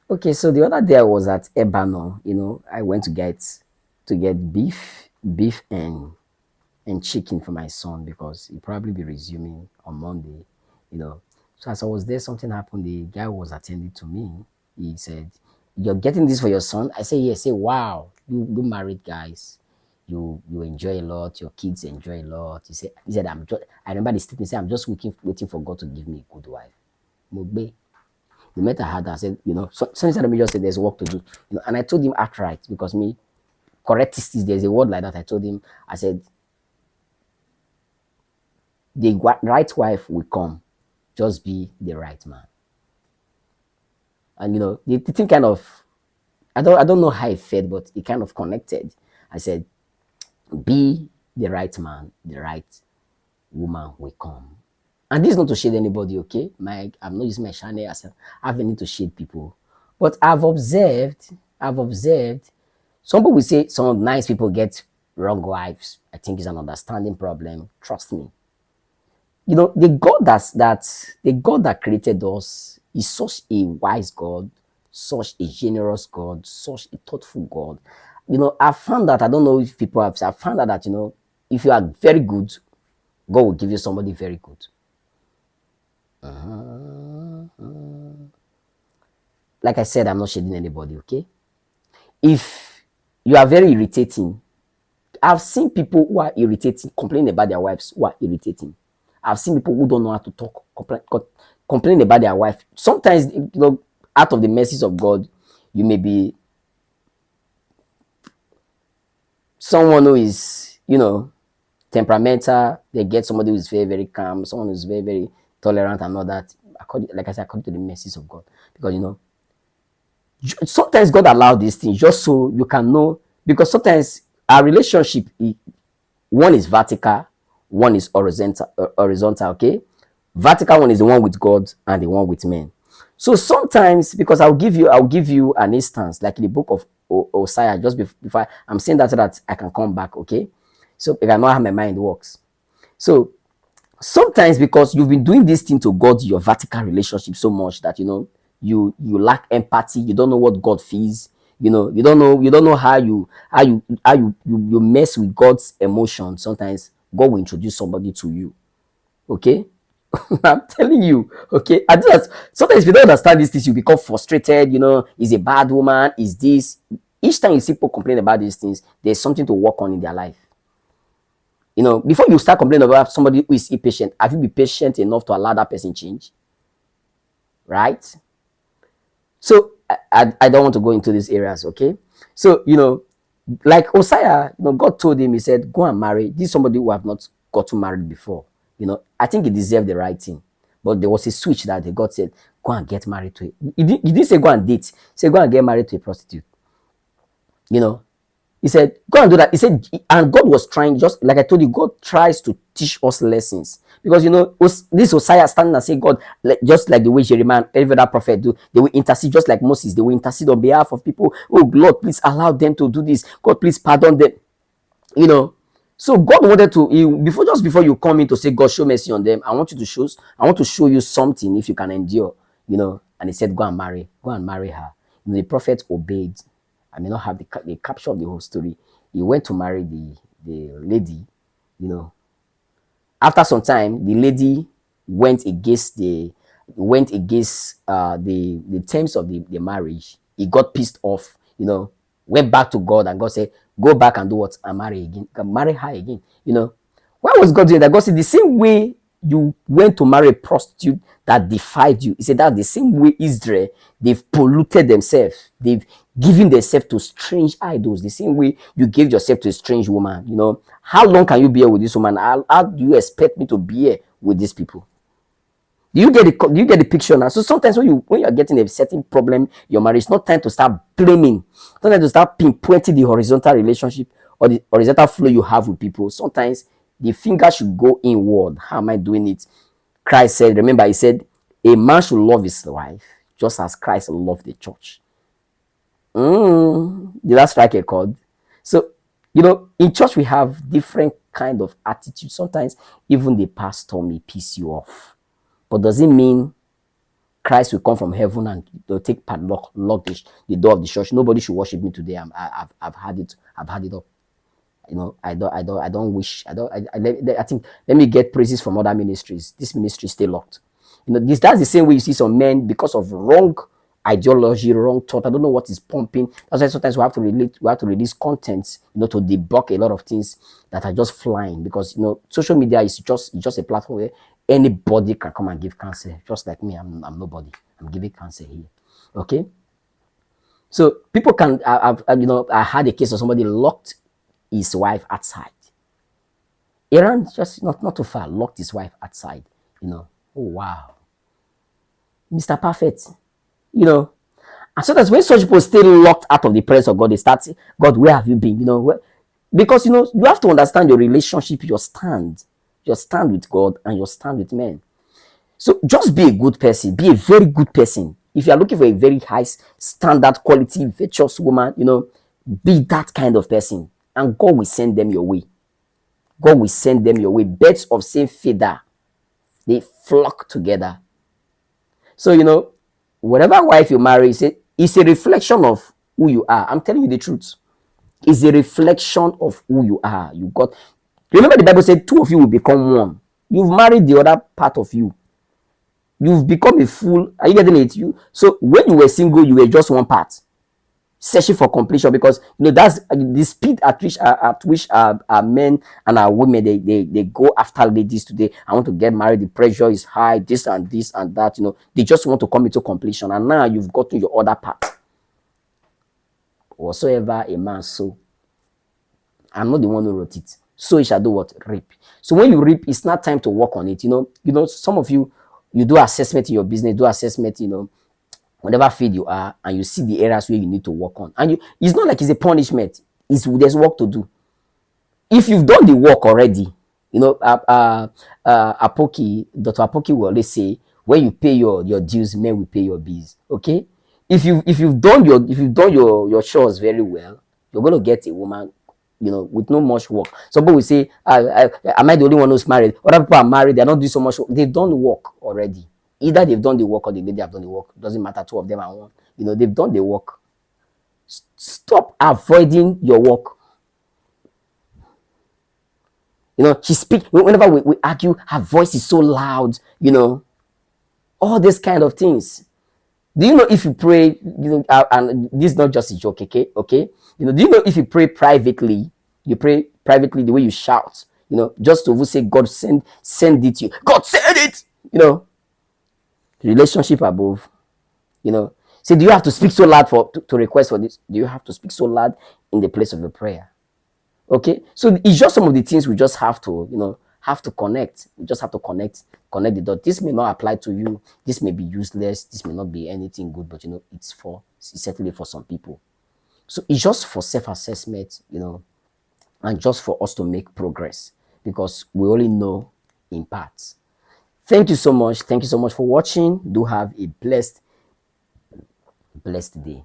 Okay, so the other day I was at Ebano. I went to get beef and chicken for my son because he'll probably be resuming on Monday. You know, so as I was there, something happened. The guy who was attending to me. He said, "You're getting this for your son?" I say, "Yes." Say, "Wow, you married guys, you enjoy a lot. Your kids enjoy a lot." He said, "I'm just." I remember the statement. He said, "I'm just waiting for God to give me a good wife." Mogbe. The minute I had that, I said, something that me just said, "There's work to do." And I told him outright because me correctistics, there's a word like that. I told him, I said, the right wife will come, just be the right man. And the thing kind of, I don't know how it felt, but it kind of connected. I said, be the right man, the right woman will come. And this is not to shade anybody, okay? I'm not using my channel as I have any to shade people. But I've observed, some people will say some nice people get wrong wives. I think it's an understanding problem. Trust me. The God that created us is such a wise God, such a generous God, such a thoughtful God. I found that, I don't know if people have, I found out that, if you are very good, God will give you somebody very good. Like I said, I'm not shading anybody, okay? If you are very irritating, I've seen people who are irritating, complaining about their wives who are irritating. I've seen people who don't know how to talk, complain about their wife. Sometimes, out of the mercies of God, you may be someone who is, temperamental. They get somebody who is very, very calm, someone who is very, very tolerant and all that. Like I said, according to the mercies of God. Because, sometimes God allowed these things just so you can know. Because sometimes our relationship, one is vertical, one is horizontal, okay? Vertical one is the one with God and the one with men. So sometimes, because I'll give you an instance, like in the book of Hosea, just before I'm saying that so that I can come back, okay? So if I know how my mind works. So sometimes, because you've been doing this thing to God, your vertical relationship so much that you lack empathy, you don't know what God feels, you don't know how you mess with God's emotion. Sometimes God will introduce somebody to you, okay? I'm telling you, okay? I just sometimes if you don't understand these things, you become frustrated. Is a bad woman, is this. Each time you see people complain about these things, there's something to work on in their life. Before you start complaining about somebody who is impatient, have you been patient enough to allow that person change? Right? So I don't want to go into these areas, okay? So, like Hosea, God told him, he said, go and marry. This is somebody who have not gotten married before. I think he deserved the right thing. But there was a switch that the God said, go and get married to it. He didn't say go and date. He said, go and get married to a prostitute. You know, he said, go and do that. He said, and God was trying, just like I told you, God tries to teach us lessons. Because, this Hosea standing and say, God, just like the way Jeremiah and every other prophet do, they will intercede just like Moses. They will intercede on behalf of people. Oh, Lord, please allow them to do this. God, please pardon them. You know, so God wanted to, before you come in to say, God, show mercy on them, I want to show you something if you can endure, and he said, go and marry her. The prophet obeyed. I may not have the capture of the whole story. He went to marry the lady. you know After some time, the lady went against the terms of the marriage. He got pissed off, went back to God, and God said, go back and do what? And marry again. Marry her again. Why was God doing that? God said, the same way you went to marry a prostitute that defied you, he said that's the same way Israel, they've polluted themselves. They've given themselves to strange idols. The same way you gave yourself to a strange woman. How long can you be here with this woman? How do you expect me to be here with these people? Do you get the picture now? So sometimes when you're getting a certain problem in your marriage, it's not time to start blaming. It's not time to start pinpointing the horizontal relationship or the horizontal flow you have with people. Sometimes the finger should go inward. How am I doing it? Christ said, remember, he said, a man should love his wife just as Christ loved the church. Did that strike a chord? So, in church we have different kind of attitudes. Sometimes even the pastor may piss you off. But does it mean Christ will come from heaven and they'll take padlock, lock the door of the church. Nobody should worship me today. I've had it. I've had it up. I don't wish. I think let me get praises from other ministries. This ministry stay locked. That's the same way you see some men because of wrong ideology, wrong thought. I don't know what is pumping. That's why sometimes we have to release content, to debunk a lot of things that are just flying because social media is just a platform where anybody can come and give counsel. Just like me, I'm nobody. I'm giving counsel here. Okay. So people can I had a case of somebody locked his wife outside. Iran just not too far, locked his wife outside. Oh wow. Mr. Perfect. And so that's when such people stay locked out of the presence of God, they start saying, God, where have you been? Because you have to understand your relationship, your stand with God and your stand with men. So just be a good person, be a very good person. If you are looking for a very high standard, quality, virtuous woman, be that kind of person. And God will send them your way. God will send them your way. Birds of same feather, they flock together. So, whatever wife you marry, it's a reflection of who you are. I'm telling you the truth. It's a reflection of who you are. Remember the Bible said 2 of you will become one. You've married the other part of you. You've become a fool. Are you getting it? So when you were single, you were just one part, searching for completion, because that's the speed at which our men and our women they go after ladies today. I want to get married. The pressure is high. This and that. They just want to come into completion, and now you've gotten your other part. Whatsoever a man sow, I'm not the one who wrote it. So he shall do what? Reap. So when you reap, it's not time to work on it. Some of you do assessment in your business, do assessment, whatever field you are, and you see the areas where you need to work on. And it's not like it's a punishment. There's work to do. If you've done the work already, Dr. Apoki will always say, when you pay your dues, men will pay your bills. Okay? If you've done your chores very well, you're going to get a woman, with no much work. Some people will say, am I the only one who's married? Other people are married, they're not doing so much work. They've done the work already. Either they've done the work or the lady have done the work. It doesn't matter, 2 of them are one. They've done the work. Stop avoiding your work. She speaks, whenever we argue, her voice is so loud, all these kind of things. Do you know if you pray, and this is not just a joke, okay? Do you know if you pray privately, the way you shout, just to say, God send it to you. God send it, relationship above, say, do you have to speak so loud to request for this? Do you have to speak so loud in the place of a prayer? Okay, so it's just some of the things we just have to, connect. We just have to connect the dot. This may not apply to you. This may be useless. This may not be anything good, but it's certainly for some people. So it's just for self-assessment, and just for us to make progress, because we only know in parts. Thank you so much. Thank you so much for watching. Do have a blessed day.